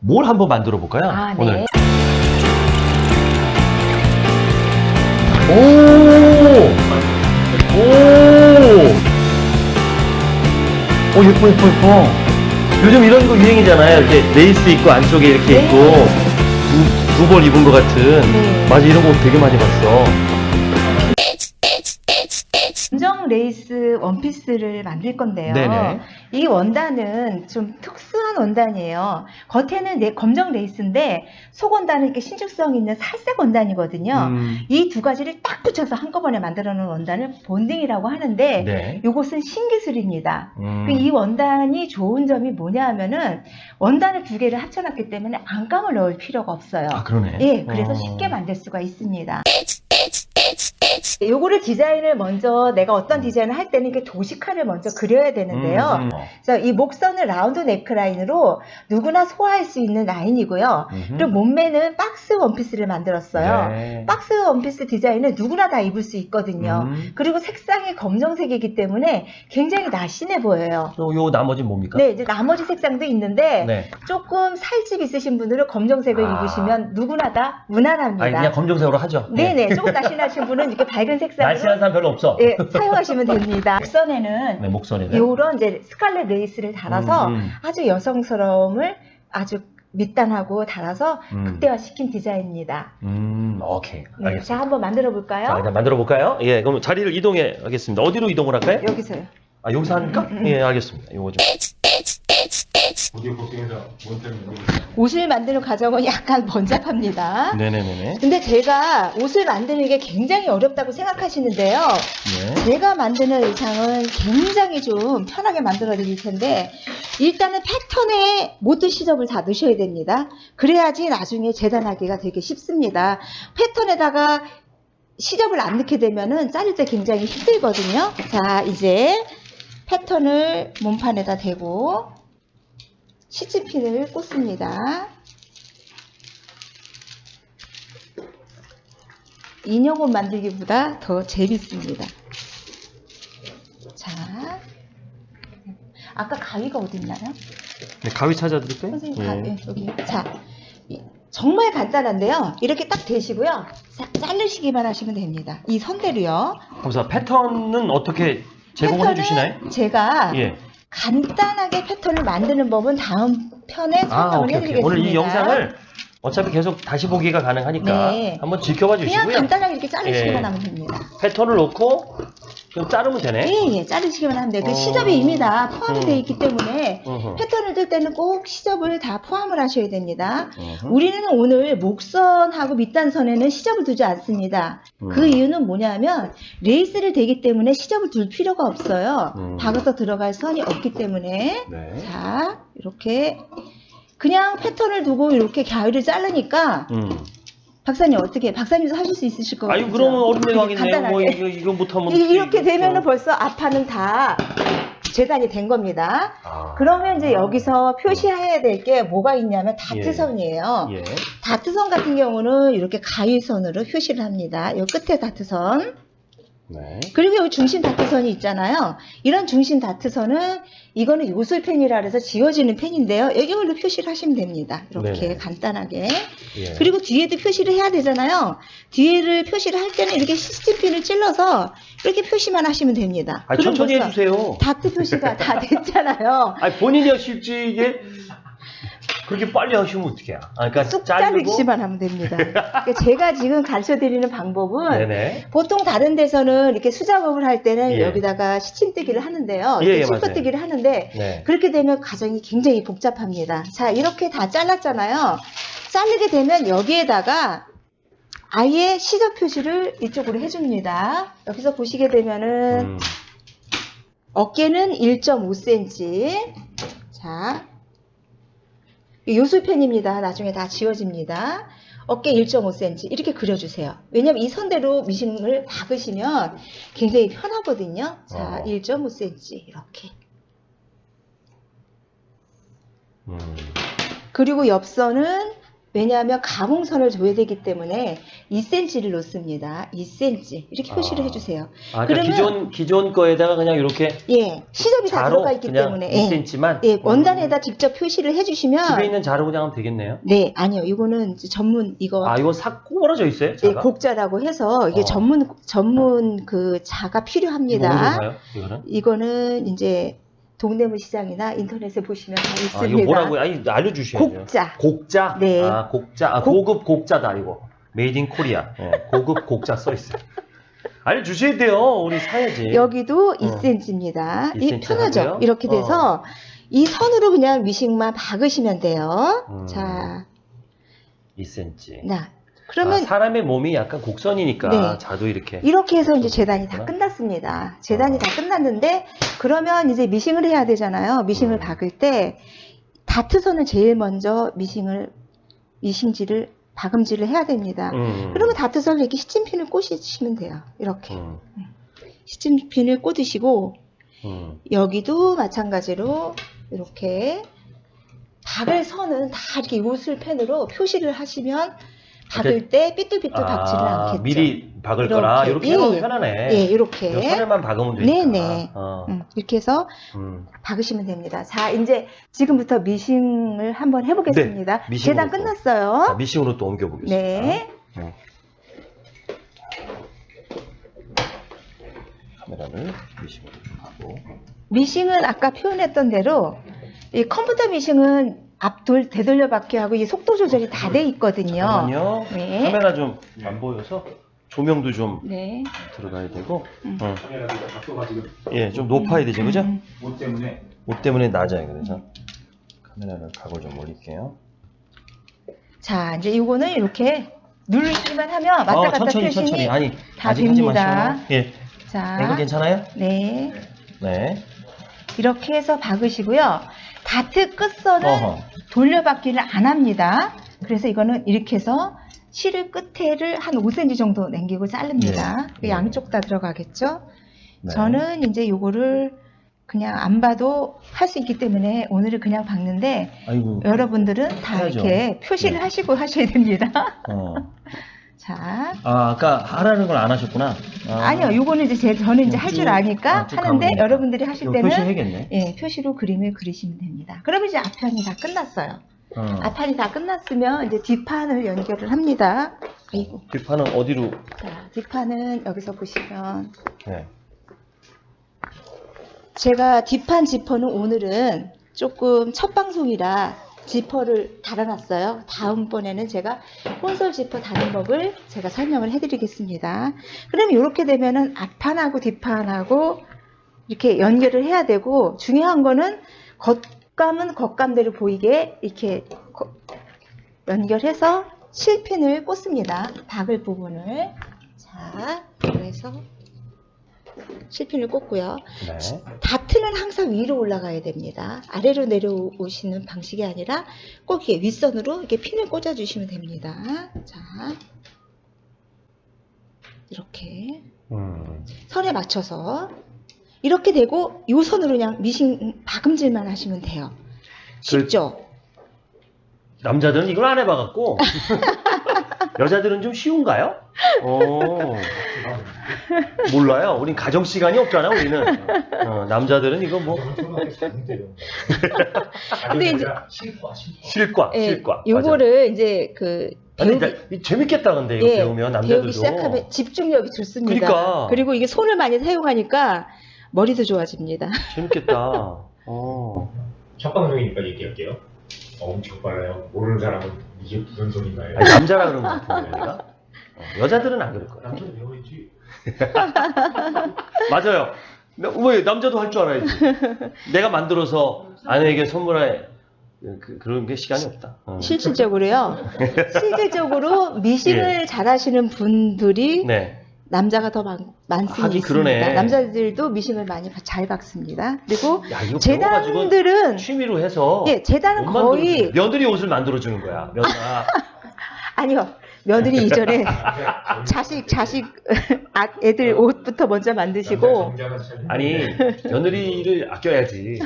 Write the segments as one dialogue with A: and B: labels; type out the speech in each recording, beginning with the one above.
A: 뭘 한번 만들어 볼까요?
B: 아, 네.
A: 오늘. 오, 예뻐, 예뻐, 예뻐. 요즘 이런 거 유행이잖아요. 이렇게 레이스 있고 안쪽에 이렇게
B: 네.
A: 있고 두 벌 입은 것 같은.
B: 네.
A: 맞아, 이런 거 되게 많이 봤어.
B: 검정 레이스 원피스를 만들 건데요.
A: 네네.
B: 이 원단은 좀 특수한 원단이에요. 겉에는 검정 레이스인데 속 원단은 이렇게 신축성 있는 살색 원단이거든요. 이 두 가지를 딱 붙여서 한꺼번에 만들어 놓은 원단을 본딩이라고 하는데
A: 네.
B: 이것은 신기술입니다. 이 원단이 좋은 점이 뭐냐 하면은 원단을 두 개를 합쳐놨기 때문에 안감을 넣을 필요가 없어요.
A: 아, 그러네.
B: 예, 그래서 쉽게 만들 수가 있습니다. 요거를 디자인을 먼저 내가 어떤 디자인을 할 때는 이렇게 도식화를 먼저 그려야 되는데요. 그래서 이 목선은 라운드 넥라인으로 누구나 소화할 수 있는 라인이고요. 그리고 몸매는 박스 원피스를 만들었어요.
A: 네.
B: 박스 원피스 디자인은 누구나 다 입을 수 있거든요. 그리고 색상이 검정색이기 때문에 굉장히 날씬해 보여요.
A: 요 나머지 뭡니까?
B: 네, 이제 나머지 색상도 있는데
A: 네.
B: 조금 살집 있으신 분들은 검정색을 입으시면 누구나 다 무난합니다.
A: 아니, 그냥 검정색으로 하죠.
B: 네네, 조금 날씬하신 분은 이렇게 밝은 색상으로
A: 날씬한 사람 별로 없어.
B: 예, 사용하시면 됩니다. 목선에는
A: 네, 목선에는.
B: 이런 이제 스칼렛 레이스를 달아서 아주 여성스러움을 아주 밑단하고 달아서 극대화시킨 디자인입니다.
A: 오케이.
B: 네,
A: 알겠습니다.
B: 자, 한번 만들어 볼까요?
A: 자, 일단 만들어 볼까요? 예, 그럼 자리를 이동해 하겠습니다. 어디로 이동을 할까요?
B: 여기서요.
A: 아, 여기서 하니까? 예, 알겠습니다. 요거 좀.
B: 옷을 만드는 과정은 약간 번잡합니다.
A: 네네네네.
B: 근데 제가 옷을 만드는 게 굉장히 어렵다고 생각하시는데요.
A: 네.
B: 제가 만드는 의상은 굉장히 좀 편하게 만들어 드릴 텐데 일단은 패턴에 모두 시접을 다 넣으셔야 됩니다. 그래야지 나중에 재단하기가 되게 쉽습니다. 패턴에다가 시접을 안 넣게 되면은 자를 때 굉장히 힘들거든요. 자, 이제 패턴을 몸판에다 대고 시치핀을 꽂습니다. 인형옷 만들기보다 더 재밌습니다. 자, 아까 가위가 어디 있나요?
A: 네, 가위 찾아드릴까요?
B: 선생님 가위 여기. 자, 정말 간단한데요. 이렇게 딱 대시고요. 자르시기만 하시면 됩니다. 이 선대로요.
A: 그래서 패턴은 어떻게 제공을 해주시나요?
B: 제가
A: 예.
B: 간단하게 패턴을 만드는 법은 다음 편에 설명을
A: 오케이.
B: 해드리겠습니다.
A: 오늘 이 영상을 어차피 계속 다시 보기가 가능하니까
B: 네.
A: 한번 지켜봐 주시고요.
B: 그냥 간단하게 이렇게 자르시기만
A: 예.
B: 하면 됩니다.
A: 패턴을 놓고 그럼 자르면 되네.
B: 예, 자르시기만 하면 돼요. 그 시접이 이미 다 포함이 되어 있기 때문에 패턴을 뜰 때는 꼭 시접을 다 포함을 하셔야 됩니다. 우리는 오늘 목선하고 밑단선에는 시접을 두지 않습니다. 그 이유는 뭐냐면 레이스를 대기 때문에 시접을 둘 필요가 없어요. 박아서 들어갈 선이 없기 때문에.
A: 네.
B: 자, 이렇게 그냥 패턴을 두고 이렇게 가위를 자르니까 박사님 어떻게 박사님도 하실 수 있으실 것 같아요.
A: 아유, 그러면 어린애가 하겠네요.
B: 간단하게.
A: 뭐 이거 못하면
B: 이렇게 되면은 벌써 앞판은 다 재단이 된 겁니다. 그러면 이제 여기서 표시해야 될 게 뭐가 있냐면 다트선이에요.
A: 예.
B: 다트선 같은 경우는 이렇게 가위선으로 표시를 합니다. 이 끝에 다트선.
A: 네.
B: 그리고 여기 중심 다트선이 있잖아요. 이런 중심 다트선은 이거는 요술펜이라 해서 지워지는 펜인데요. 이걸로 표시를 하시면 됩니다. 이렇게
A: 네네.
B: 간단하게.
A: 예.
B: 그리고 뒤에도 표시를 해야 되잖아요. 뒤에를 표시를 할 때는 이렇게 시스템핀을 찔러서 이렇게 표시만 하시면 됩니다.
A: 아니,
B: 그럼
A: 천천히
B: 벌써
A: 해주세요.
B: 다트 표시가 다 됐잖아요.
A: 아니, 본인이 하실지 이게 그렇게 빨리 하시면 어떡해요? 그러니까
B: 쑥
A: 자르고.
B: 자르기만 하면 됩니다. 그러니까 제가 지금 가르쳐 드리는 방법은
A: 네네.
B: 보통 다른 데서는 이렇게 수작업을 할 때는
A: 예.
B: 여기다가 시침뜨기를 하는데요.
A: 예,
B: 실컷뜨기를 하는데
A: 네.
B: 그렇게 되면 과정이 굉장히 복잡합니다. 자, 이렇게 다 잘랐잖아요. 자르게 되면 여기에다가 아예 시접 표시를 이쪽으로 해줍니다. 여기서 보시게 되면은 어깨는 1.5cm. 자, 요술펜입니다. 나중에 다 지워집니다. 어깨 1.5cm 이렇게 그려주세요. 왜냐면 이 선대로 미싱을 박으시면 굉장히 편하거든요. 자, 1.5cm 이렇게. 그리고 옆선은 왜냐하면 가공선을 줘야 되기 때문에 2cm를 놓습니다. 2cm 이렇게 표시를 해주세요.
A: 아, 그러니까 기존 거에다가 그냥 이렇게
B: 예, 시접이 다
A: 자로
B: 들어가 있기
A: 그냥
B: 때문에
A: 2cm만
B: 예, 원단에다 직접 표시를 해주시면
A: 집에 있는 자로 그냥 하면 되겠네요.
B: 네, 아니요, 이거는 이제 전문 이거
A: 아, 이거 꼬부러져 있어요?
B: 예,
A: 자가?
B: 곡자라고 해서 이게 전문 그 자가
A: 이거
B: 필요합니다.
A: 어디서 사요? 이거는?
B: 이거는 이제 동대문 시장이나 인터넷에 보시면 다 있습니다.
A: 아, 이거 뭐라고요? 아니, 알려주셔야죠.
B: 곡자.
A: 곡자?
B: 네.
A: 아, 곡자. 아, 고급 곡자다, 이거. 메이드 인 코리아. 예, 고급 곡자 써있어요. 알려주셔야 돼요. 우리 사야지.
B: 여기도 2cm입니다. 이
A: 2cm
B: 편하죠?
A: 하고요?
B: 이렇게 돼서 이 선으로 그냥 미싱만 박으시면 돼요.
A: 음.
B: 자,
A: 2cm.
B: 나 그러면
A: 사람의 몸이 약간 곡선이니까
B: 네.
A: 자도 이렇게.
B: 이렇게 해서 이제 재단이 다 끝났습니다. 재단이 다 끝났는데 그러면 이제 미싱을 해야 되잖아요. 미싱을 박을 때 다트선을 제일 먼저 미싱지를 박음질을 해야 됩니다. 그러면 다트선을 이렇게 시침핀을 꽂으시면 돼요. 이렇게 시침핀을 꽂으시고 여기도 마찬가지로 이렇게 박을 선은 다 이렇게 요술펜으로 표시를 하시면 박을 때 삐뚤삐뚤 박지를 않겠죠.
A: 미리 박을 거라 이렇게 해놓으면 편하네.
B: 예, 이렇게.
A: 선에만 박으면 되니까.
B: 네네. 이렇게 해서 박으시면 됩니다. 자, 이제 지금부터 미싱을 한번 해보겠습니다.
A: 네, 미싱으로
B: 재단 끝났어요.
A: 자, 미싱으로 또 옮겨보겠습니다.
B: 네.
A: 카메라를 미싱으로 하고.
B: 미싱은 아까 표현했던 대로 이 컴퓨터 미싱은 앞돌 되돌려받기 하고 이 속도 조절이 다 돼 있거든요.
A: 잠깐만요.
B: 네.
A: 카메라 좀 안 보여서 조명도 좀
B: 네.
A: 들어가야 되고.
C: 카메라도 각도가 지금
A: 예, 좀 높아야 되죠, 그죠?
C: 옷 때문에
A: 옷 때문에 낮아요, 그래서 카메라를 각을 좀 올릴게요.
B: 자, 이제 이거는 이렇게 누르기만 하면 왔다 갔다
A: 천천히
B: 표시니
A: 천천히. 아니,
B: 다
A: 아직 하지
B: 됩니다.
A: 마시고. 예,
B: 자,
A: 이거 괜찮아요?
B: 네.
A: 네.
B: 이렇게 해서 박으시고요. 다트 끝선은
A: 어허.
B: 돌려받기를 안 합니다. 그래서 이거는 이렇게 해서 실을 끝에를 한 5cm 정도 남기고 자릅니다.
A: 네.
B: 양쪽 다 들어가겠죠?
A: 네.
B: 저는 이제 요거를 그냥 안 봐도 할 수 있기 때문에 오늘은 그냥 박는데
A: 아이고.
B: 여러분들은 다
A: 해야죠.
B: 이렇게 표시를
A: 네.
B: 하시고 하셔야 됩니다. 자,
A: 아까 하라는 걸 안 하셨구나.
B: 아니요, 요거는 이제 저는 이제 할 줄 아니까
A: 쭉
B: 하는데
A: 가면
B: 여러분들이 하실 때는
A: 표시해야겠네.
B: 예, 표시로 그림을 그리시면 됩니다. 그러면 이제 앞판이 다 끝났어요. 앞판이 다 끝났으면 이제 뒷판을 연결을 합니다. 아이고.
A: 뒷판은 어디로?
B: 자, 뒷판은 여기서 보시면
A: 네.
B: 제가 뒷판 지퍼는 오늘은 조금 첫 방송이라 지퍼를 달아놨어요. 다음번에는 제가 콘솔 지퍼 다는 법을 제가 설명을 해드리겠습니다. 그러면 이렇게 되면은 앞판하고 뒷판하고 이렇게 연결을 해야 되고 중요한 거는 겉감은 겉감대로 보이게 이렇게 연결해서 실핀을 꽂습니다. 박을 부분을. 자, 그래서 실핀을 꽂고요.
A: 네.
B: 다트는 항상 위로 올라가야 됩니다. 아래로 내려오시는 방식이 아니라 꼭 이렇게 윗선으로 이렇게 핀을 꽂아주시면 됩니다. 자, 이렇게 선에 맞춰서 이렇게 되고 이 선으로 그냥 미싱 박음질만 하시면 돼요. 쉽죠?
A: 남자들은 이걸 안 해봐갖고 여자들은 좀 쉬운가요? 몰라요. 우린 가정 시간이 없잖아. 우리는 남자들은 이거 뭐
B: 근데 이제
A: 실과.
B: 요거를 이제 그
A: 아니, 재밌겠다 근데 이거 배우면 남자들도
B: 배우기 시작하면 집중력이 좋습니다.
A: 그러니까.
B: 그리고 이게 손을 많이 사용하니까 머리도 좋아집니다.
A: 재밌겠다.
C: 첫 방송이니까 얘기할게요. 엄청 빨라요. 모르는 사람은 이게 무슨 소리인가요?
A: 아니, 남자라 그런 거 같은데 내가. 여자들은 안 그럴 거야.
C: 남자는 배워야지.
A: 맞아요. 왜 남자도 할 줄 알아야지. 내가 만들어서 아내에게 선물할 그런 게 시간이 없다.
B: 실질적으로요. 실질적으로 미싱을 잘하시는 분들이
A: 네.
B: 남자가 더 많습니다.
A: 하긴 그러네.
B: 남자들도 미싱을 많이 잘 박습니다. 그리고
A: 야, 이거
B: 재단들은
A: 취미로 해서
B: 재단은 거의
A: 며느리 옷을 만들어 주는 거야.
B: 아니요. 며느리 이전에 자식 애들 옷부터 먼저 만드시고
A: 아니 며느리를 아껴야지.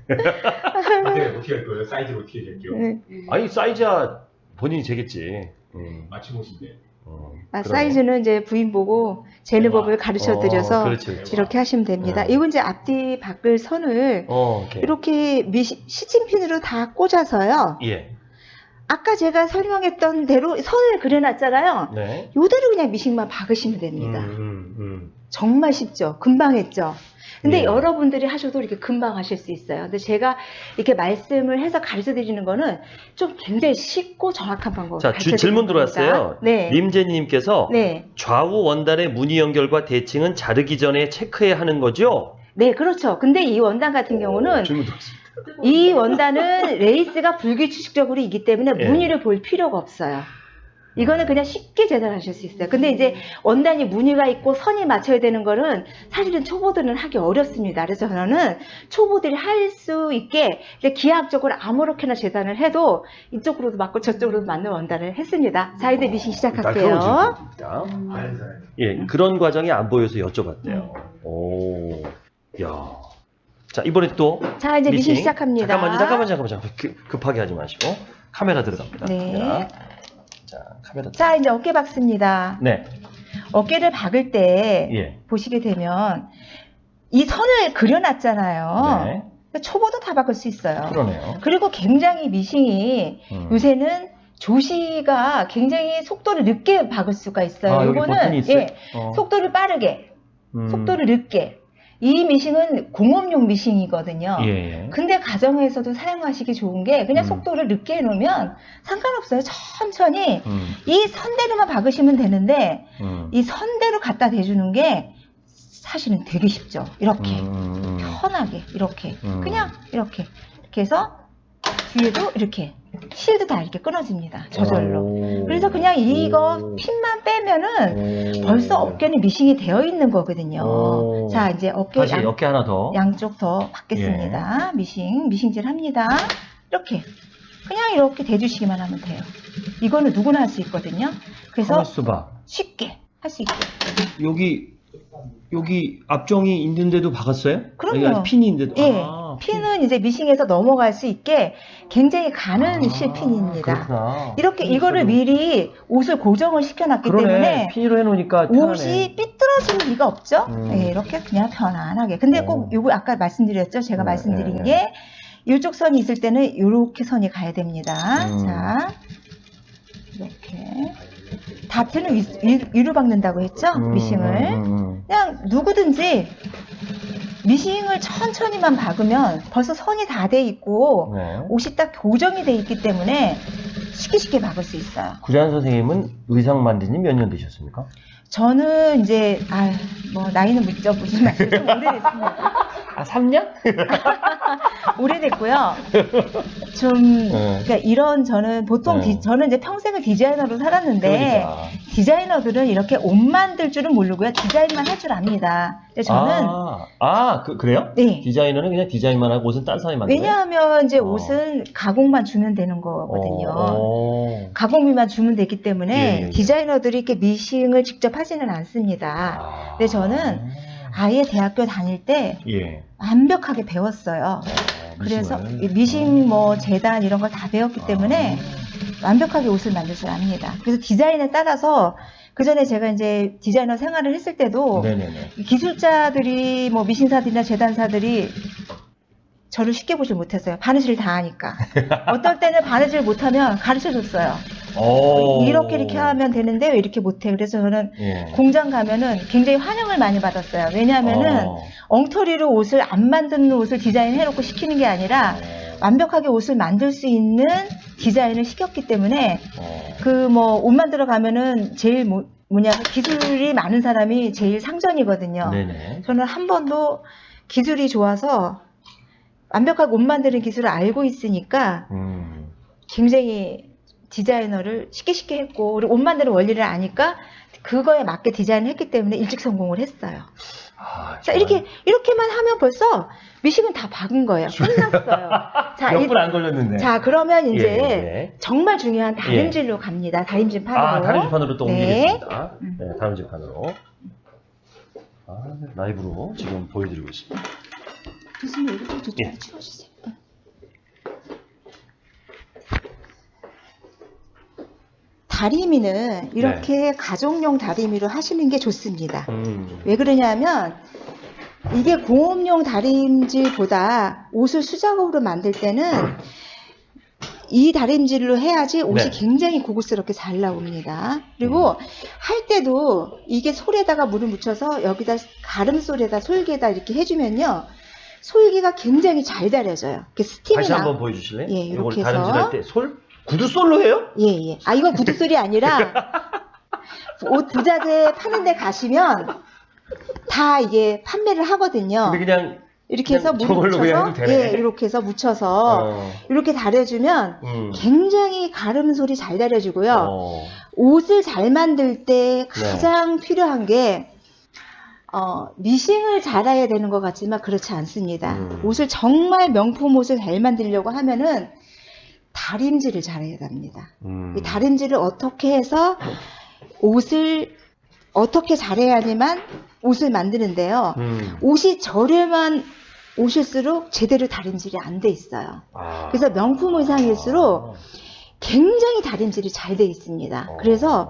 C: 근데 어떻게 할 거예요? 사이즈를 어떻게 할게요?
A: 아니 사이즈야 본인이 재겠지.
C: 마침 옷인데.
B: 아,
A: 그러네.
B: 사이즈는 이제 부인 보고 재는 법을 가르쳐 드려서
A: 그렇지, 그렇지.
B: 이렇게 하시면 됩니다. 이건 이제 앞뒤 바꿀 선을
A: 오케이.
B: 이렇게 시침핀으로 다 꽂아서요.
A: 예.
B: 아까 제가 설명했던 대로 선을 그려놨잖아요.
A: 네.
B: 이대로 그냥 미싱만 박으시면 됩니다. 정말 쉽죠? 금방 했죠? 근데
A: 예.
B: 여러분들이 하셔도 이렇게 금방 하실 수 있어요. 근데 제가 이렇게 말씀을 해서 가르쳐 드리는 거는 좀 굉장히 쉽고 정확한 방법을
A: 자,
B: 가르쳐
A: 질문
B: 드리는 겁니다.
A: 들어왔어요.
B: 네.
A: 님제님께서
B: 네.
A: 좌우 원단의 무늬 연결과 대칭은 자르기 전에 체크해야 하는 거죠?
B: 네, 그렇죠. 근데 이 원단 같은 경우는
A: 질문 들어왔습니다.
B: 이 원단은 레이스가 불규칙적으로 있기 때문에
A: 예.
B: 무늬를 볼 필요가 없어요. 이거는 그냥 쉽게 재단하실 수 있어요. 근데 이제 원단이 무늬가 있고 선이 맞춰야 되는 거는 사실은 초보들은 하기 어렵습니다. 그래서 저는 초보들이 할 수 있게 이제 기하학적으로 아무렇게나 재단을 해도 이쪽으로도 맞고 저쪽으로도 맞는 원단을 했습니다. 자, 이제 미싱 시작할게요.
A: 날카로운 질문입니다. 예, 그런 과정이 안 보여서 여쭤봤대요. 오, 야. 자, 이번에 또
B: 자, 이제 미싱 시작합니다.
A: 잠깐만요. 급하게 하지 마시고 카메라 들어갑니다.
B: 네.
A: 카메라. 자, 카메라.
B: 자, 이제 어깨 박습니다.
A: 네.
B: 어깨를 박을 때
A: 예.
B: 보시게 되면 이 선을 그려놨잖아요.
A: 네.
B: 초보도 다 박을 수 있어요.
A: 그러네요.
B: 그리고 굉장히 미싱이 요새는 조시가 굉장히 속도를 늦게 박을 수가 있어요.
A: 아, 여기 버튼이 있어요?
B: 예, 속도를 빠르게, 속도를 늦게. 이 미싱은 공업용 미싱이거든요.
A: 예.
B: 근데 가정에서도 사용하시기 좋은 게 그냥 속도를 늦게 해놓으면 상관없어요. 천천히 이 선대로만 박으시면 되는데 이 선대로 갖다 대주는 게 사실은 되게 쉽죠. 이렇게 편하게 이렇게 그냥 이렇게 해서 뒤에도 이렇게 실도 다 이렇게 끊어집니다. 저절로. 그래서 그냥 이거 핀만 빼면은 벌써 어깨는 미싱이 되어 있는 거거든요. 자, 이제 어깨
A: 다시 어깨 하나 더.
B: 양쪽 더 받겠습니다. 미싱질 합니다. 이렇게 그냥 이렇게 대주시기만 하면 돼요. 이거는 누구나 할 수 있거든요. 그래서
A: 가만있어 봐.
B: 쉽게 할 수 있게.
A: 여기 앞정이 있는데도 박았어요?
B: 그럼요.
A: 여기가 핀이 있는데도.
B: 예,
A: 아,
B: 핀은 이제 미싱에서 넘어갈 수 있게 굉장히 가는 실핀입니다.
A: 그렇구나.
B: 이렇게 이거를 미리 옷을 고정을 시켜놨기
A: 그러네.
B: 때문에
A: 핀으로 해놓으니까 편하네.
B: 옷이 삐뚤어질 리가 없죠. 네, 이렇게 그냥 편안하게. 근데 꼭 요거 아까 말씀드렸죠. 제가 말씀드린 게 이쪽 선이 있을 때는 이렇게 선이 가야 됩니다. 자, 이렇게 다트는 위로 박는다고 했죠. 미싱을 그냥 누구든지 미싱을 천천히만 박으면 벌써 선이 다 돼 있고 옷이 딱 고정이 돼 있기 때문에 쉽게 박을 수 있어요.
A: 구자연 선생님은 의상 만든 지 몇 년 되셨습니까?
B: 저는 이제 나이는 무슨 말씀 좀 오래됐습니다.
A: 아, 3년?
B: 오래됐고요. 그러니까 이런 저는 보통 저는 이제 평생을 디자이너로 살았는데
A: 그러니까.
B: 디자이너들은 이렇게 옷 만들 줄은 모르고요. 디자인만 할 줄 압니다. 근데 저는
A: 그래요?
B: 네.
A: 디자이너는 그냥 디자인만 하고 옷은 딴 사람이 만들어요?
B: 왜냐하면 이제 옷은 가공만 주면 되는 거거든요. 가공비만 주면 되기 때문에
A: 예.
B: 디자이너들이 이렇게 미싱을 직접 하지는 않습니다. 근데 저는 아예 대학교 다닐 때 완벽하게 배웠어요. 그래서 미싱 재단 이런 걸 다 배웠기 때문에 완벽하게 옷을 만들 줄 압니다. 그래서 디자인에 따라서 그 전에 제가 이제 디자이너 생활을 했을 때도 기술자들이 미싱사들이나 재단사들이 저를 쉽게 보질 못했어요. 바느질 다 하니까. 어떨 때는 바느질 못하면 가르쳐 줬어요. 이렇게 하면 되는데 왜 이렇게 못해? 그래서 저는 공장 가면은 굉장히 환영을 많이 받았어요. 왜냐하면은 엉터리로 옷을 안 만드는 옷을 디자인해놓고 시키는 게 아니라 완벽하게 옷을 만들 수 있는 디자인을 시켰기 때문에 옷 만들어 가면은 제일 기술이 많은 사람이 제일 상전이거든요. 저는 한 번도 기술이 좋아서 완벽하게 옷 만드는 기술을 알고 있으니까 굉장히 디자이너를 쉽게 했고 그리고 옷 만드는 원리를 아니까 그거에 맞게 디자인을 했기 때문에 일찍 성공을 했어요. 자, 이렇게만 하면 벌써 미싱은 다 박은 거예요. 끝났어요. 자,
A: 몇 분 안 걸렸는데.
B: 자, 그러면 이제 정말 중요한 다림질로 갑니다. 다림질판으로.
A: 다림질판으로 또 옮기겠습니다. 네, 다림질판으로. 라이브로 지금 보여드리고 있습니다.
B: 교수님, 이거 좀 저쪽으로 치워주세요. 다리미는 이렇게 가정용 다리미로 하시는 게 좋습니다. 왜 그러냐면 이게 공업용 다림질보다 옷을 수작업으로 만들 때는 이 다림질로 해야지 옷이
A: 네.
B: 굉장히 고급스럽게 잘 나옵니다. 그리고 할 때도 이게 솔에다가 물을 묻혀서 여기다 가름솔에다 솔개에다 이렇게 해주면요. 솔기가 굉장히 잘 다려져요. 이렇게 스팀이
A: 다시 한번 보여주실래요?
B: 예,
A: 이걸
B: 이렇게 해서.
A: 다림질할 때 구두솔로 해요?
B: 예, 예. 아, 이건 구두솔이 아니라 옷 부자재 파는 데 가시면 다 이게 판매를 하거든요.
A: 근데 그냥
B: 이렇게 해서
A: 그냥
B: 물을
A: 저걸로 그냥
B: 묻혀서
A: 해도 되네.
B: 예, 이렇게 해서 묻혀서 이렇게 다려주면 굉장히 가름솔이 잘 다려지고요. 옷을 잘 만들 때 가장 필요한 게 미싱을 잘해야 되는 것 같지만 그렇지 않습니다. 옷을 정말 명품 옷을 잘 만들려고 하면은 다림질을 잘해야 됩니다. 이 다림질을 어떻게 해서 옷을 어떻게 잘해야지만 옷을 만드는데요. 옷이 저렴한 옷일수록 제대로 다림질이 안 돼 있어요. 그래서 명품 의상일수록 굉장히 다림질이 잘 돼 있습니다. 그래서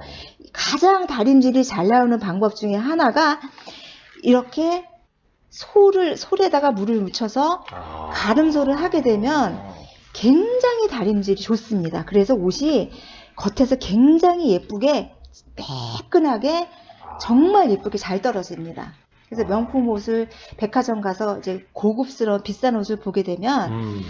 B: 가장 다림질이 잘 나오는 방법 중에 하나가 이렇게 솔에다가 물을 묻혀서 가름솔을 하게 되면 굉장히 다림질이 좋습니다. 그래서 옷이 겉에서 굉장히 예쁘게 매끈하게 정말 예쁘게 잘 떨어집니다. 그래서 명품 옷을 백화점 가서 이제 고급스러운 비싼 옷을 보게 되면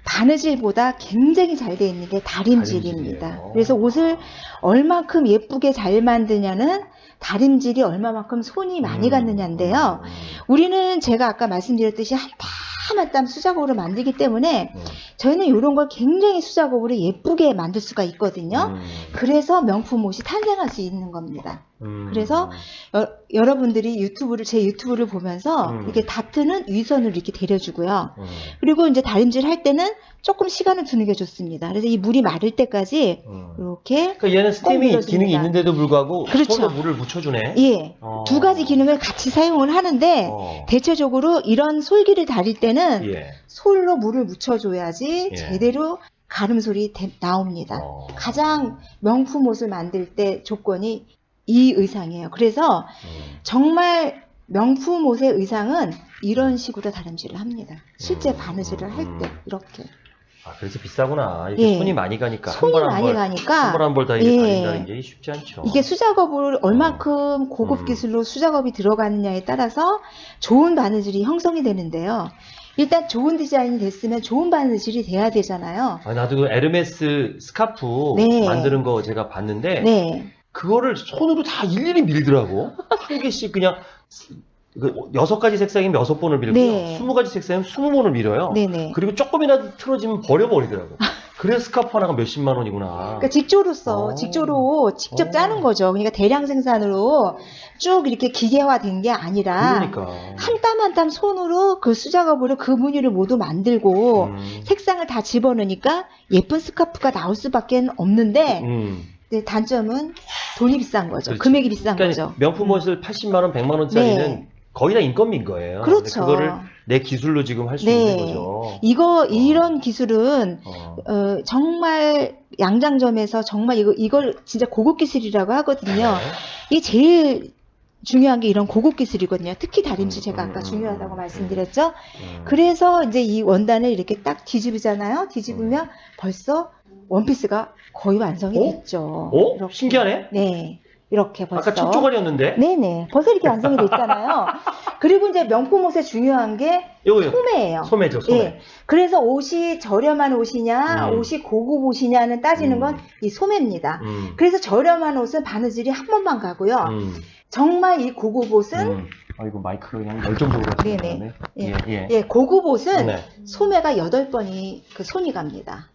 B: 바느질보다 굉장히 잘 돼 있는 게 다림질입니다.
A: 다림질이에요.
B: 그래서 옷을 얼만큼 예쁘게 잘 만드냐는 다림질이 얼마만큼 손이 많이 갔느냐인데요. 우리는 제가 아까 말씀드렸듯이 한 땀 한 땀 수작업으로 만들기 때문에 저희는 이런 걸 굉장히 수작업으로 예쁘게 만들 수가 있거든요. 그래서 명품 옷이 탄생할 수 있는 겁니다. 그래서 여러분들이 제 유튜브를 보면서 이렇게 다트는 위선으로 이렇게 데려주고요. 그리고 이제 다림질 할 때는 조금 시간을 두는 게 좋습니다. 그래서 이 물이 마를 때까지 이렇게
A: 그러니까 얘는 스팀이
B: 밀어줍니다.
A: 기능이 있는데도 불구하고
B: 그렇죠.
A: 손에 물을 묻혀주네.
B: 예, 두 가지 기능을 같이 사용을 하는데 대체적으로 이런 솔기를 다릴 때는
A: 예.
B: 솔로 물을 묻혀줘야지
A: 예.
B: 제대로 가름솔이 나옵니다. 가장 명품 옷을 만들 때 조건이 이 의상이에요. 그래서 정말 명품 옷의 의상은 이런 식으로 다림질을 합니다. 실제 바느질을 할 때 이렇게.
A: 그래서 비싸구나. 이렇게
B: 예.
A: 손이 많이 가니까
B: 손이 많이 가니까
A: 한 벌 한 벌 다
B: 예.
A: 다린다는 게 쉽지 않죠.
B: 이게 수작업을 얼만큼 고급 기술로 수작업이 들어가느냐에 따라서 좋은 바느질이 형성이 되는데요. 일단 좋은 디자인이 됐으면 좋은 바느질이 돼야 되잖아요.
A: 나도 그 에르메스 스카프
B: 네.
A: 만드는 거 제가 봤는데
B: 네.
A: 그거를 손으로 다 일일이 밀더라고. 한 개씩 그냥 6가지 색상이면 6번을 밀고요.
B: 네.
A: 20가지 색상이면 20번을 밀어요.
B: 네네.
A: 그리고 조금이라도 틀어지면 버려버리더라고. 그래서 스카프 하나가 몇십만 원이구나.
B: 그러니까 직조로 직접 짜는 거죠. 그러니까 대량 생산으로 쭉 이렇게 기계화된 게 아니라
A: 그러니까.
B: 한 땀 한 땀 손으로 그 수작업으로 그 무늬를 모두 만들고 색상을 다 집어넣으니까 예쁜 스카프가 나올 수밖에 없는데 근데 단점은 돈이 비싼 거죠.
A: 그렇지.
B: 금액이 비싼
A: 그러니까
B: 거죠.
A: 명품 옷을 80만 원, 100만 원짜리는
B: 네.
A: 거의 다 인건비인 거예요.
B: 그렇죠.
A: 근데 그거를 내 기술로 지금 할 수
B: 네.
A: 있는 거죠.
B: 이런 기술은 정말 양장점에서 정말 이걸 진짜 고급 기술이라고 하거든요.
A: 네.
B: 이게 제일 중요한 게 이런 고급 기술이거든요. 특히 다림질 제가 아까 중요하다고 말씀드렸죠. 그래서 이제 이 원단을 이렇게 딱 뒤집으잖아요. 뒤집으면 벌써 원피스가 거의 완성이 됐죠. 이렇게.
A: 신기하네.
B: 네. 이렇게 벌써.
A: 아까 첫 조각이었는데.
B: 네네. 벌써 이렇게 완성이 됐잖아요. 그리고 이제 명품 옷에 중요한 게
A: 요거요.
B: 소매예요.
A: 소매죠, 소매.
B: 예. 그래서 옷이 저렴한 옷이냐, 옷이 고급 옷이냐는 따지는 건 이 소매입니다. 그래서 저렴한 옷은 바느질이 한 번만 가고요. 정말 이 고급 옷은
A: 이거 마이크로 그냥 열정적으로
B: 네네.
A: 예.
B: 예, 고급 옷은
A: 네.
B: 소매가 8번이 그 손이 갑니다.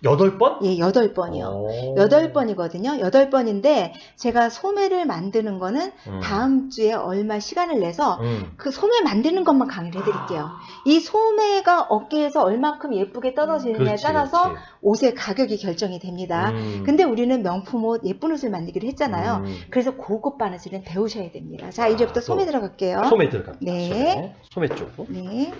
A: 8번?
B: 예, 8번이요. 8번이거든요. 8번인데 제가 소매를 만드는 거는 다음 주에 얼마 시간을 내서 그 소매 만드는 것만 강의를 해드릴게요. 이 소매가 어깨에서 얼마큼 예쁘게 떨어지느냐에
A: 그렇지,
B: 따라서
A: 그렇지.
B: 옷의 가격이 결정이 됩니다. 근데 우리는 명품 옷, 예쁜 옷을 만들기로 했잖아요. 그래서 고급 바느질은 배우셔야 됩니다. 자, 이제부터 소매 들어갈게요.
A: 소매 들어갑니다.
B: 네.
A: 소매 쪽.
B: 네.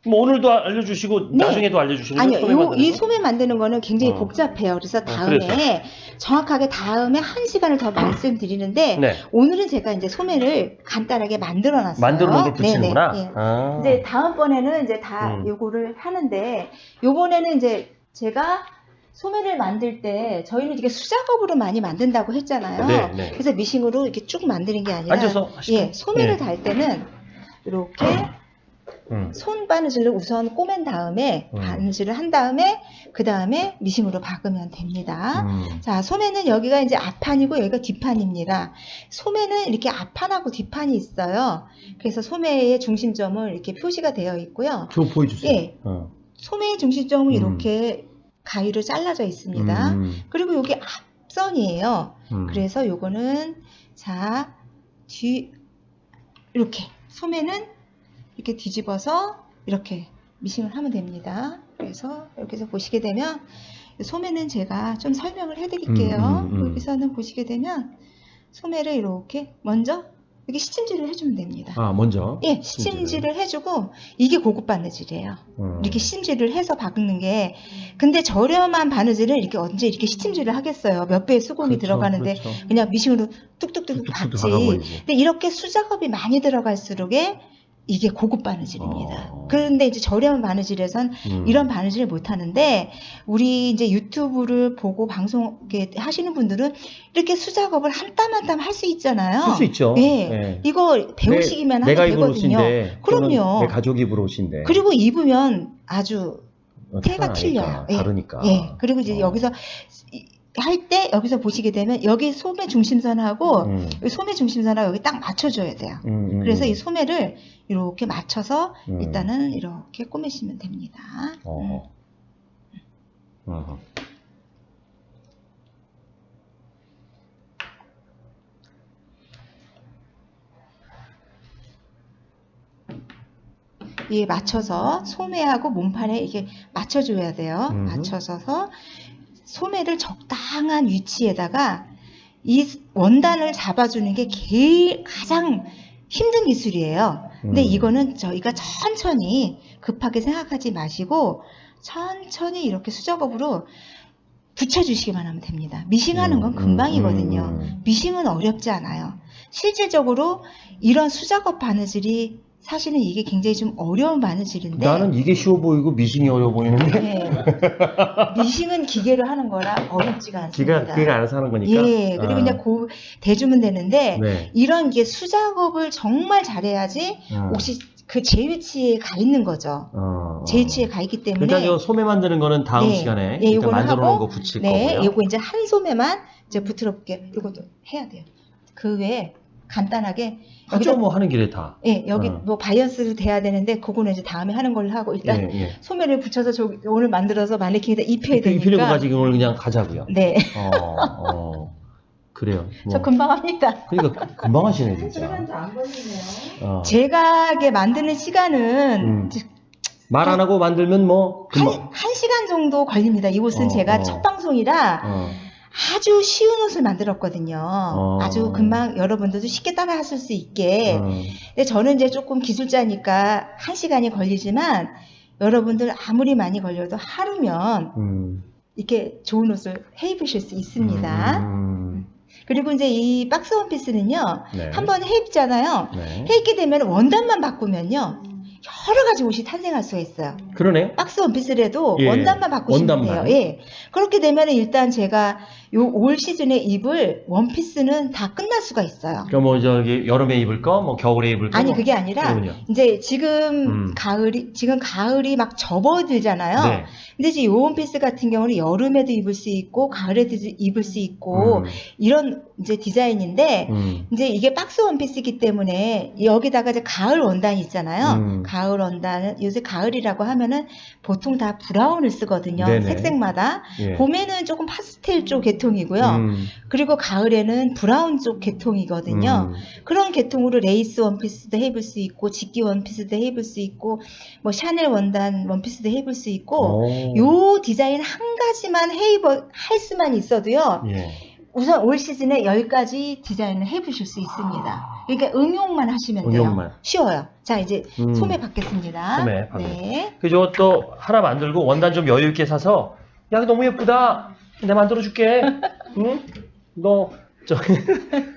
A: 뭐 오늘도 알려주시고
B: 네.
A: 나중에도 알려주시는
B: 아니요,
A: 소매 만드는
B: 이
A: 거?
B: 소매 만드는 거는 굉장히
A: 어.
B: 복잡해요. 그래서
A: 그래서.
B: 다음에 정확하게 다음에 1시간을 더 말씀드리는데
A: 네.
B: 오늘은 제가 이제 소매를 간단하게 만들어 놨어요.
A: 만들어 놓은 걸 붙이는구나.
B: 네네. 예.
A: 아.
B: 이제 다음번에는 이제 다 요거를 하는데 요번에는 이제 제가 소매를 만들 때 저희는 이게 수작업으로 많이 만든다고 했잖아요.
A: 네, 네.
B: 그래서 미싱으로 이렇게 쭉 만드는 게 아니라
A: 앉아서 하실까요?
B: 예, 소매를
A: 네.
B: 달 때는 이렇게 손 바느질을 우선 꼬맨 다음에 바느질을 한 다음에 그 다음에 미싱으로 박으면 됩니다. 자, 소매는 여기가 이제 앞판이고 여기가 뒷판입니다. 소매는 이렇게 앞판하고 뒷판이 있어요. 그래서 소매의 중심점은 이렇게 표시가 되어 있고요.
A: 좀 보여주세요.
B: 예. 소매의 중심점은 이렇게 가위로 잘라져 있습니다. 그리고 여기 앞선이에요. 그래서 요거는 자, 이렇게 소매는 이렇게 뒤집어서 이렇게 미싱을 하면 됩니다. 그래서 여기서 보시게 되면 소매는 제가 좀 설명을 해드릴게요. 여기서는 보시게 되면 소매를 이렇게 먼저 여기 시침질을 해주면 됩니다.
A: 아, 먼저?
B: 예, 시침질을 해주고 이게 고급 바느질이에요. 이렇게 시침질을 해서 박는 게 근데 저렴한 바느질은 이렇게 언제 이렇게 시침질을 하겠어요. 몇 배의 수공이
A: 그렇죠,
B: 들어가는데
A: 그렇죠.
B: 그냥 미싱으로 뚝뚝뚝 박지. 근데 이렇게 수작업이 많이 들어갈수록에 이게 고급 바느질입니다. 그런데 이제 저렴한 바느질에선 이런 바느질을 못 하는데 우리 이제 유튜브를 보고 방송 이렇게 하시는 분들은 이렇게 수작업을 한 땀 한 땀 할 수 있잖아요.
A: 할 수 있죠.
B: 네.
A: 네.
B: 이거 배우시기만 하면
A: 내가 입을
B: 되거든요.
A: 옷인데
B: 그럼요.
A: 내 가족이 입을 옷인데
B: 그리고 입으면 아주 태가 틀려요. 예.
A: 다르니까.
B: 예. 그리고 이제 여기서 할 때 여기서 보시게 되면 여기 소매 중심선하고 여기 소매 중심선하고 여기 딱 맞춰줘야 돼요. 그래서 이 소매를 이렇게 맞춰서 일단은 이렇게 꼬매시면 됩니다. 이에 맞춰서 소매하고 몸판에 이게 맞춰줘야 돼요. 맞춰서 소매를 적당한 위치에다가 이 원단을 잡아주는 게 가장 힘든 기술이에요. 근데 이거는 저희가 천천히 급하게 생각하지 마시고 천천히 이렇게 수작업으로 붙여주시기만 하면 됩니다. 미싱하는 건 금방이거든요. 미싱은 어렵지 않아요. 실질적으로 이런 수작업 바느질이 사실은 이게 굉장히 좀 어려운 바느질인데
A: 나는 이게 쉬워 보이고 미싱이 어려워 보이는데
B: 네. 미싱은 기계로 하는 거라 어렵지가 않습니다.
A: 기계가 알아서 하는 거니까.
B: 예, 그리고 이제 대주면 되는데
A: 네.
B: 이런 게 수작업을 정말 잘해야지 혹시 그 제 위치에 가 있는 거죠. 제 위치에 가 있기 때문에
A: 그러니까 저 소매 만드는 거는 다음
B: 네.
A: 시간에
B: 예,
A: 일단
B: 요거는
A: 만들어 놓은
B: 하고,
A: 거 붙일
B: 네,
A: 거고요.
B: 요거 이제 한 소매만 이제 붙들어 볼게요. 이것도 해야 돼요. 그 외에 간단하게
A: 하죠, 뭐 하는 길에 다.
B: 예, 여기 뭐 바이어스도 돼야 되는데 그거는 이제 다음에 하는 걸로 하고 일단 소매를 붙여서 오늘 만들어서 마네킹에다 입혀야 되니까.
A: 입히는 거 가지고 오늘 그냥 가자고요.
B: 네.
A: 그래요. 뭐.
B: 저 금방 합니다.
A: 그러니까 금방 하시네 진짜.
B: 안 걸리네요. 제가 이게 만드는 시간은
A: 말 안 하고 만들면 뭐 금방.
B: 한 시간 정도 걸립니다. 이 옷은 제가 첫 방송이라 아주 쉬운 옷을 만들었거든요. 아주 금방 여러분들도 쉽게 따라 하실 수 있게. 근데 저는 이제 조금 기술자니까 한 시간이 걸리지만 여러분들 아무리 많이 걸려도 하루면 이렇게 좋은 옷을 해 입으실 수 있습니다. 그리고 이제 이 박스 원피스는요, 한번 해 입잖아요. 해 입게 되면 원단만 바꾸면요, 여러 가지 옷이 탄생할 수가 있어요.
A: 그러네요.
B: 박스 원피스라도 원단만 바꾸시면 돼요. 예. 그렇게 되면 일단 제가 요 올 시즌에 입을 원피스는 다 끝날 수가 있어요.
A: 그럼 뭐 저기 여름에 입을 거, 뭐 겨울에 입을 거.
B: 아니 그게 아니라 이제 지금 가을이 막 접어들잖아요.
A: 네.
B: 근데 이제 요 원피스 같은 경우는 여름에도 입을 수 있고 가을에도 입을 수 있고 이런 이제 디자인인데 이제 이게 박스 원피스이기 때문에 여기다가 이제 가을 원단이 있잖아요. 가을 원단은 요새 가을이라고 하면은 보통 다 브라운을 쓰거든요.
A: 네네.
B: 색색마다.
A: 예.
B: 봄에는 조금 파스텔 쪽 계통이고요. 그리고 가을에는 브라운 쪽 계통이거든요. 그런 계통으로 레이스 원피스도 해볼 수 있고 직기 원피스도 해볼 수 있고 뭐 샤넬 원단 원피스도 해볼 수 있고 요 디자인 한 가지만 할 수만 있어도요.
A: 예.
B: 우선 올 시즌에 10가지 디자인을 해보실 수 있습니다. 그러니까 응용만 하시면 돼요.
A: 응용만.
B: 쉬워요. 자, 이제
A: 음.
B: 소매 받겠습니다.
A: 소매 받네.
B: 네.
A: 그죠? 또 하나 만들고 원단 좀 여유 있게 사서 야, 이거 너무 예쁘다. 내가 만들어줄게. 응? 너 저기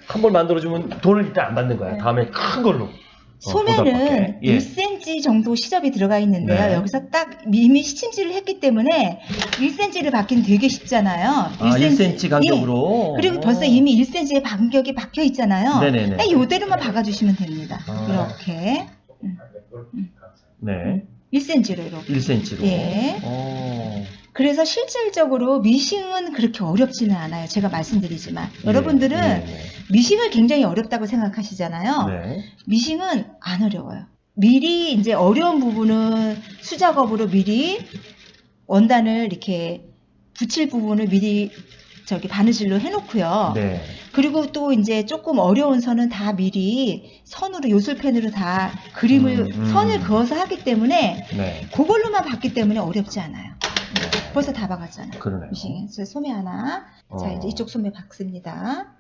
A: 한 벌 만들어주면 돈을 일단 안 받는 거야.
B: 네.
A: 다음에 큰 걸로.
B: 소매는
A: 보답받게. 예.
B: 1cm 정도 시접이 들어가 있는데요.
A: 네.
B: 여기서 딱 이미 시침질을 했기 때문에 1cm를 받기는 되게 쉽잖아요.
A: 아, 1cm 간격으로.
B: 예. 그리고 벌써 이미 1cm의 간격이 박혀 있잖아요.
A: 네네네.
B: 딱 요대로만 박아주시면 됩니다.
A: 아.
B: 이렇게.
A: 네.
B: 1cm로 이렇게.
A: 1cm로.
B: 예. 그래서 실질적으로 미싱은 그렇게 어렵지는 않아요. 제가 말씀드리지만. 여러분들은 미싱을 굉장히 어렵다고 생각하시잖아요.
A: 네.
B: 미싱은 안 어려워요. 미리 이제 어려운 부분은 수작업으로 미리 원단을 이렇게 붙일 부분을 미리 저기 바느질로 해놓고요.
A: 네.
B: 그리고 또 이제 조금 어려운 선은 다 미리 선으로 요술펜으로 다 그림을 선을 그어서 하기 때문에
A: 네.
B: 그걸로만 봤기 때문에 어렵지 않아요.
A: 네.
B: 벌써 다 박았잖아요.
A: 그러네요.
B: 미싱. 그래서 소매 하나. 자, 이제 이쪽 소매 박습니다.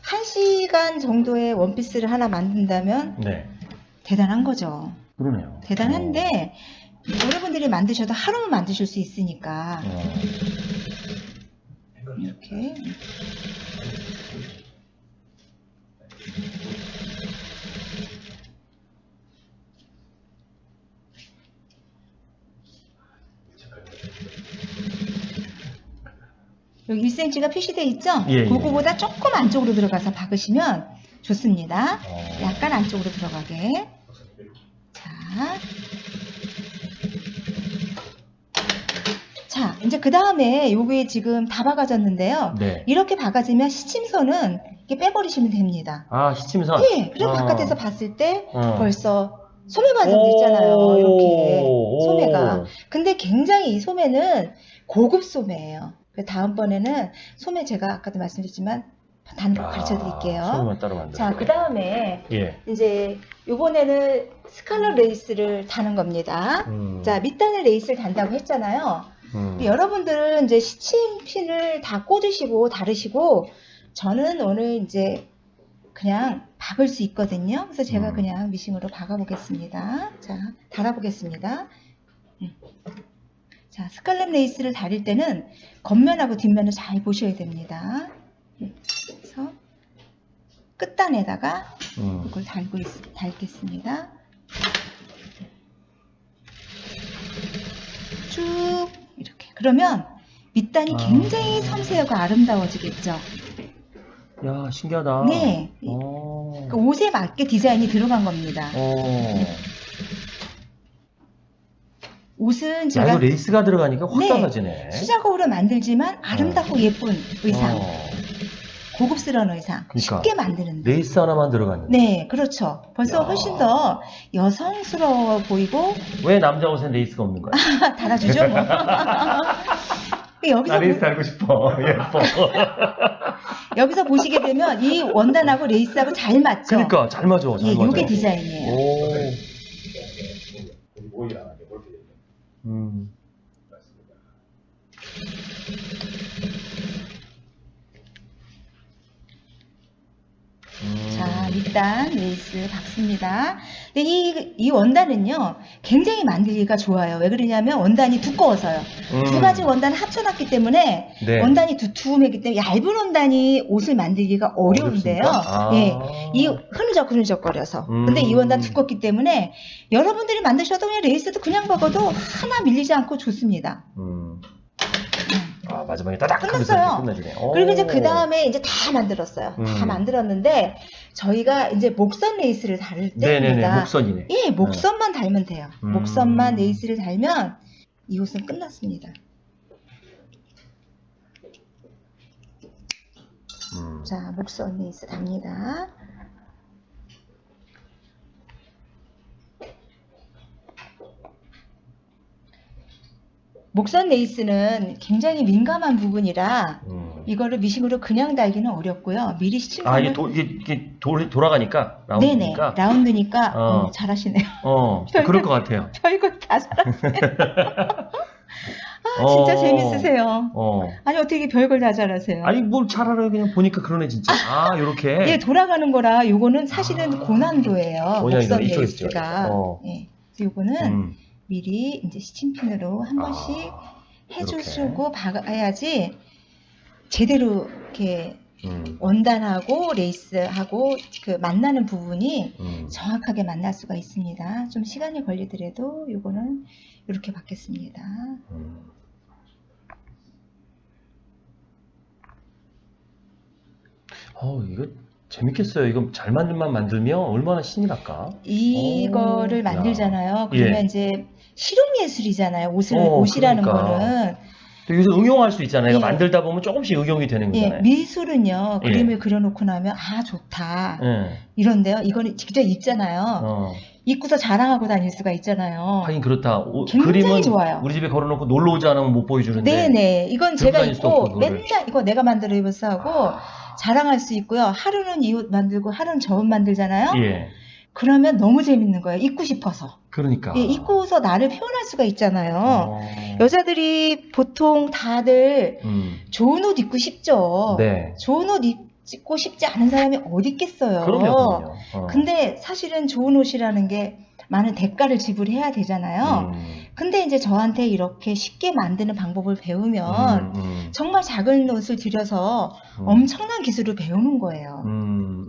B: 1시간 정도의 원피스를 하나 만든다면
A: 네.
B: 대단한 거죠.
A: 그러네요.
B: 대단한데 여러분들이 만드셔도 하루만 만드실 수 있으니까 이렇게 여기 1cm가 표시되어 있죠?
A: 예, 예.
B: 그거보다 조금 안쪽으로 들어가서 박으시면 좋습니다. 약간 안쪽으로 들어가게. 자, 이제 그 다음에 요게 지금 다 박아졌는데요.
A: 네.
B: 이렇게 박아지면 시침선은 이렇게 빼버리시면 됩니다.
A: 아, 시침선.
B: 예, 그리고 바깥에서 봤을 때
A: 어.
B: 벌써 소매 반성도 있잖아요. 이렇게 소매가. 근데 굉장히 이 소매는 고급 소매예요. 다음번에는 소매 제가 아까도 말씀드렸지만 단독 가르쳐 드릴게요.
A: 소매만 따로 만들어.
B: 자, 그 다음에
A: 예.
B: 이제 요번에는 스칼럽 레이스를 다는 겁니다. 자, 밑단에 레이스를 단다고 했잖아요. 여러분들은 이제 시침핀을 다 꽂으시고 다르시고 저는 오늘 이제 그냥 박을 수 있거든요. 그래서 제가 그냥 미싱으로 박아 보겠습니다. 자, 달아 보겠습니다. 자, 스칼렛 레이스를 다릴 때는 겉면하고 뒷면을 잘 보셔야 됩니다. 그래서 끝단에다가 이걸 달겠습니다. 쭉 이렇게. 그러면 밑단이 굉장히 섬세하고 아름다워지겠죠.
A: 야, 신기하다.
B: 네. 그 옷에 맞게 디자인이 들어간 겁니다. 옷은
A: 야,
B: 제가
A: 이거 레이스가 들어가니까 확
B: 네,
A: 달라지네.
B: 수작업으로 만들지만 아름답고 예쁜 의상, 고급스러운 의상,
A: 그러니까.
B: 쉽게 만드는데.
A: 레이스 하나만 들어갔는데.
B: 네, 그렇죠. 벌써
A: 야.
B: 훨씬 더 여성스러워 보이고
A: 왜 남자 옷엔 레이스가 없는 거야?
B: 달아주죠. 뭐. 여기서,
A: 나 레이스 알고 싶어. 예뻐.
B: 여기서 보시게 되면 이 원단하고 레이스하고 잘 맞죠.
A: 그러니까 잘 맞아. 잘
B: 예,
A: 맞아.
B: 요게 디자인이에요.
C: 오일하는 게 그렇게 되죠. 맞습니다.
B: 자, 일단 레이스 박습니다. 근데 이 원단은요, 굉장히 만들기가 좋아요. 왜 그러냐면 원단이 두꺼워서요. 두 가지 원단을 합쳐놨기 때문에
A: 네.
B: 원단이 두툼하기 때문에 얇은 원단이 옷을 만들기가 어려운데요.
A: 어렵습니까?
B: 예, 이 흐느적거려서. 근데 이 원단 두껍기 때문에 여러분들이 만드셔도 그냥 레이스도 그냥 먹어도 하나 밀리지 않고 좋습니다.
A: 아, 마지막에 따닥 하면서
B: 끝났어요.
A: 이렇게 끝나주네.
B: 그리고 이제 그 다음에 이제 다 만들었어요. 다 만들었는데 저희가 이제 목선 레이스를 다룰
A: 네네네,
B: 때입니다.
A: 목선이네.
B: 예, 목선만 달면 돼요. 목선만 레이스를 달면 이 옷은 끝났습니다. 자, 목선 레이스 답니다. 목선 레이스는 굉장히 민감한 부분이라 이거를 미싱으로 그냥 달기는 어렵고요. 미리 시침선을
A: 이게 돌아가니까
B: 네네,
A: 라운드니까.
B: 라운드니까 잘하시네요.
A: 그럴 것 같아요.
B: 별걸 다 잘하시네요. 진짜 재밌으세요.
A: 어.
B: 아니 어떻게 별걸 다 잘하세요?
A: 아니 뭘 잘 알아요. 그냥 보니까 그러네 진짜. 아 요렇게.
B: 예, 돌아가는 거라 요거는 사실은 고난도예요.
A: 고난이도
B: 목선
A: 이쪽에서
B: 레이스가.
A: 찍어야 돼.
B: 예. 그래서 요거는
A: 음.
B: 미리 이제 스팀핀으로 한 번씩 해주시고 박아야지 제대로 이렇게 원단하고 레이스하고 그 만나는 부분이 정확하게 만날 수가 있습니다. 좀 시간이 걸리더라도 요거는 이렇게 받겠습니다.
A: 이거 재밌겠어요. 이거 잘 만들면 얼마나 신이 날까?
B: 이거를
A: 오,
B: 만들잖아요.
A: 야.
B: 그러면
A: 예.
B: 이제 실용예술이잖아요. 옷이라는
A: 그러니까.
B: 거는.
A: 또 여기서 응용할 수 있잖아요. 이거
B: 예.
A: 만들다 보면 조금씩 응용이 되는
B: 예,
A: 거잖아요.
B: 미술은요.
A: 예.
B: 그림을 그려놓고 나면 아 좋다.
A: 예.
B: 이런데요. 이거는 직접 입잖아요. 입고서 자랑하고 다닐 수가 있잖아요.
A: 하긴 그렇다.
B: 굉장히
A: 그림은
B: 좋아요.
A: 우리 집에 걸어놓고 놀러 오지 않으면 못 보여주는데.
B: 네네. 이건
A: 들고
B: 제가
A: 다닐 수도
B: 입고
A: 없고, 그거를.
B: 맨날 이거 내가 만들어 입어서 하고 자랑할 수 있고요. 하루는 이 옷 만들고 하루는 저 옷 만들잖아요.
A: 예.
B: 그러면 너무 재밌는 거예요. 입고 싶어서.
A: 그러니까.
B: 예, 입고서 나를 표현할 수가 있잖아요.
A: 어.
B: 여자들이 보통 다들 좋은 옷 입고 싶죠.
A: 네.
B: 좋은 옷 입고 싶지 않은 사람이 어디 있겠어요.
A: 그럼요.
B: 근데 사실은 좋은 옷이라는 게 많은 대가를 지불해야 되잖아요. 근데 이제 저한테 이렇게 쉽게 만드는 방법을 배우면 정말 작은 옷을 들여서 엄청난 기술을 배우는 거예요.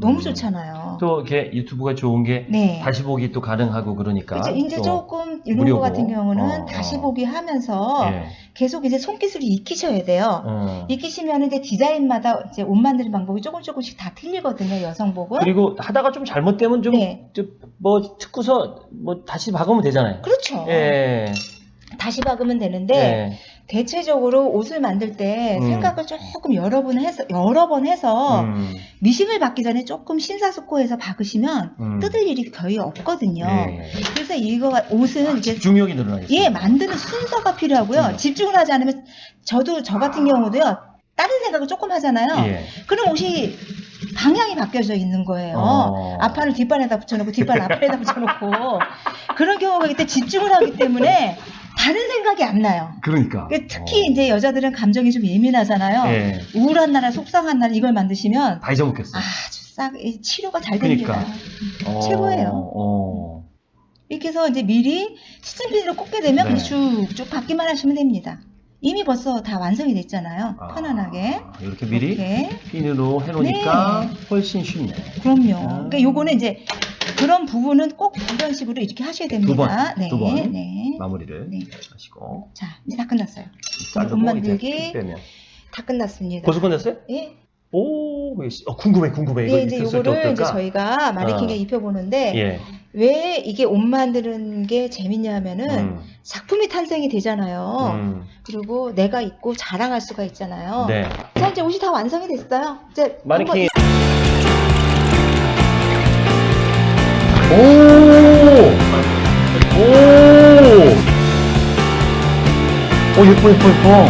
B: 너무 좋잖아요.
A: 또 이렇게 유튜브가 좋은 게
B: 네.
A: 다시 보기 또 가능하고 그러니까.
B: 그렇죠. 이제
A: 또
B: 조금 이런
A: 무료고.
B: 거 같은 경우는 다시 보기 하면서
A: 예.
B: 계속 이제 손기술을 익히셔야 돼요. 익히시면 이제 디자인마다 이제 옷 만드는 방법이 조금씩 다 틀리거든요. 여성복은.
A: 그리고 하다가 좀 잘못되면 좀
B: 네.
A: 뭐 듣고서 뭐 다시 박으면 되잖아요.
B: 그렇죠.
A: 예.
B: 다시 박으면 되는데
A: 예.
B: 대체적으로 옷을 만들 때 생각을 조금 여러 번 해서 미싱을 받기 전에 조금 심사숙고해서 박으시면 뜯을 일이 거의 없거든요.
A: 예.
B: 그래서 이거 옷은 이제
A: 집중력이 늘어나겠어요.
B: 예, 만드는 순서가 필요하고요. 집중을 하지 않으면 저 같은 경우도요. 다른 생각을 조금 하잖아요.
A: 예.
B: 그럼 옷이 방향이 바뀌어져 있는 거예요. 앞판을 뒷판에다 붙여놓고 뒷판을 앞에다 붙여놓고 그런 경우가 있기 때문에 집중을 하기 때문에 다른 생각이 안 나요.
A: 그러니까.
B: 특히 이제 여자들은 감정이 좀 예민하잖아요.
A: 예.
B: 우울한 날, 속상한 날 이걸 만드시면
A: 다 잊어먹겠어.
B: 아주 치료가 잘
A: 그러니까.
B: 됩니다. 최고예요. 이렇게 해서 이제 미리 스팀핀으로 꽂게 되면
A: 네.
B: 그냥 쭉쭉 받기만 하시면 됩니다. 이미 벌써 다 완성이 됐잖아요. 편안하게.
A: 이렇게 미리
B: 이렇게.
A: 핀으로 해놓으니까
B: 네.
A: 훨씬 쉽네.
B: 그럼요. 그러니까 요거는 이제 그런 부분은 꼭 이런 식으로 이렇게 하셔야 됩니다.
A: 두 번
B: 네.
A: 마무리를
B: 네.
A: 하시고.
B: 자, 이제 다 끝났어요.
A: 자르고
B: 옷 만들기
A: 이제 빼면.
B: 다 끝났습니다.
A: 벌써 끝냈어요?
B: 예.
A: 오, 궁금해. 이거
B: 네, 이제
A: 입혔을 때
B: 요거를 이제
A: 어떨까?
B: 저희가 마네킹에 입혀보는데
A: 예.
B: 왜 이게 옷 만드는 게 재밌냐면은 작품이 탄생이 되잖아요. 그리고 내가 입고 자랑할 수가 있잖아요.
A: 네.
B: 자, 이제 옷이 다 완성이 됐어요. 이제
A: 마네킹. 예뻐.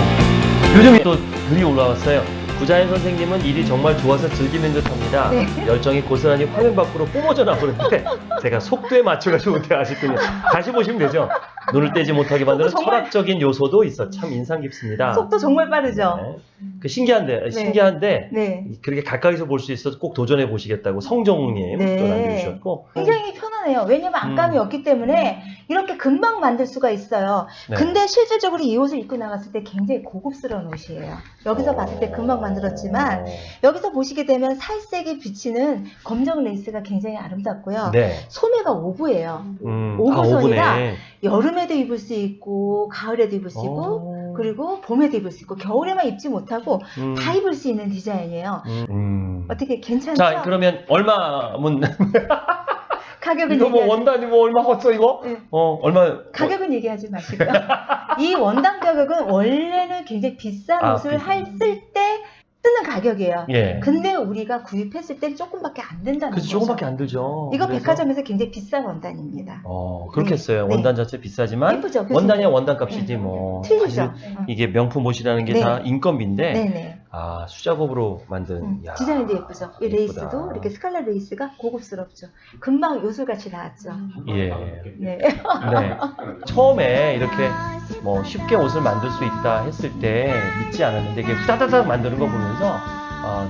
A: 요즘 또 글이 올라왔어요. 구자연 선생님은 일이 정말 좋아서 즐기는 듯합니다.
B: 네.
A: 열정이 고스란히 화면 밖으로 뿜어져 나오는데 제가 속도에 맞춰가지고 못해 아쉽군요. 다시 보시면 되죠. 눈을 떼지 못하게 만드는
B: 정말-
A: 철학적인 요소도 있어 참 인상 깊습니다.
B: 속도 정말 빠르죠.
A: 네. 그 신기한데
B: 네.
A: 그렇게 가까이서 볼 수 있어서 꼭 도전해 보시겠다고 성정우님
B: 네.
A: 또 남겨주셨고
B: 굉장히 편하네요. 왜냐면 안감이 없기 때문에 이렇게 금방 만들 수가 있어요.
A: 네.
B: 근데 실질적으로 이 옷을 입고 나갔을 때 굉장히 고급스러운 옷이에요. 여기서 봤을 때 금방 만들었지만 여기서 보시게 되면 살색이 비치는 검정 레이스가 굉장히 아름답고요.
A: 네.
B: 소매가 오브예요.
A: 오브네.
B: 오브선이라 여름에도 입을 수 있고 가을에도 입을 수 있고 그리고 봄에도 입을 수 있고 겨울에만 입지 못하고 다 입을 수 있는 디자인이에요. 어떻게 괜찮죠?
A: 자 그러면 얼마면
B: 가격은
A: 이거 뭐
B: 얘기하지-
A: 원단이 뭐 얼마 헛어 이거?
B: 네.
A: 얼마?
B: 가격은 얘기하지 마시고요. 이 원단 가격은 원래는 굉장히 비싼 옷을 했을 때 쓰는 가격이에요.
A: 예.
B: 근데 우리가 구입했을 때 조금밖에 안 된다는
A: 그래서
B: 거죠.
A: 조금밖에 안 들죠.
B: 이거
A: 그래서-
B: 백화점에서 굉장히 비싼 원단입니다.
A: 그렇겠어요.
B: 네.
A: 원단 자체 비싸지만
B: 예쁘죠?
A: 원단이야 원단 값이지 뭐.
B: 틀리죠?
A: 사실 이게 명품 옷이라는 게 다
B: 네.
A: 인건비인데
B: 네네.
A: 아, 수작업으로 만든. 야,
B: 디자인도 예쁘죠. 이
A: 예쁘다.
B: 레이스도 이렇게 스칼렛 레이스가 고급스럽죠. 금방 요술같이 나왔죠.
A: 예.
B: 네.
A: 네. 처음에 이렇게 뭐 쉽게 옷을 만들 수 있다 했을 때 믿지 않았는데 이게 후다다닥 만드는 거 보면서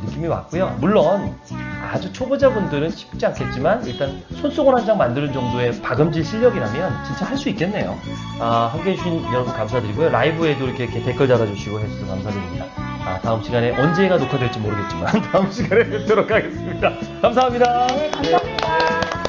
A: 느낌이 왔고요. 물론 아주 초보자분들은 쉽지 않겠지만 일단 손수건 한 장 만드는 정도의 박음질 실력이라면 진짜 할 수 있겠네요. 함께해 주신 여러분 감사드리고요. 라이브에도 이렇게 댓글 달아주시고 해주셔서 감사드립니다. 다음 시간에 언제가 녹화될지 모르겠지만 다음 시간에 뵙도록 하겠습니다. 감사합니다.
B: 네, 감사합니다.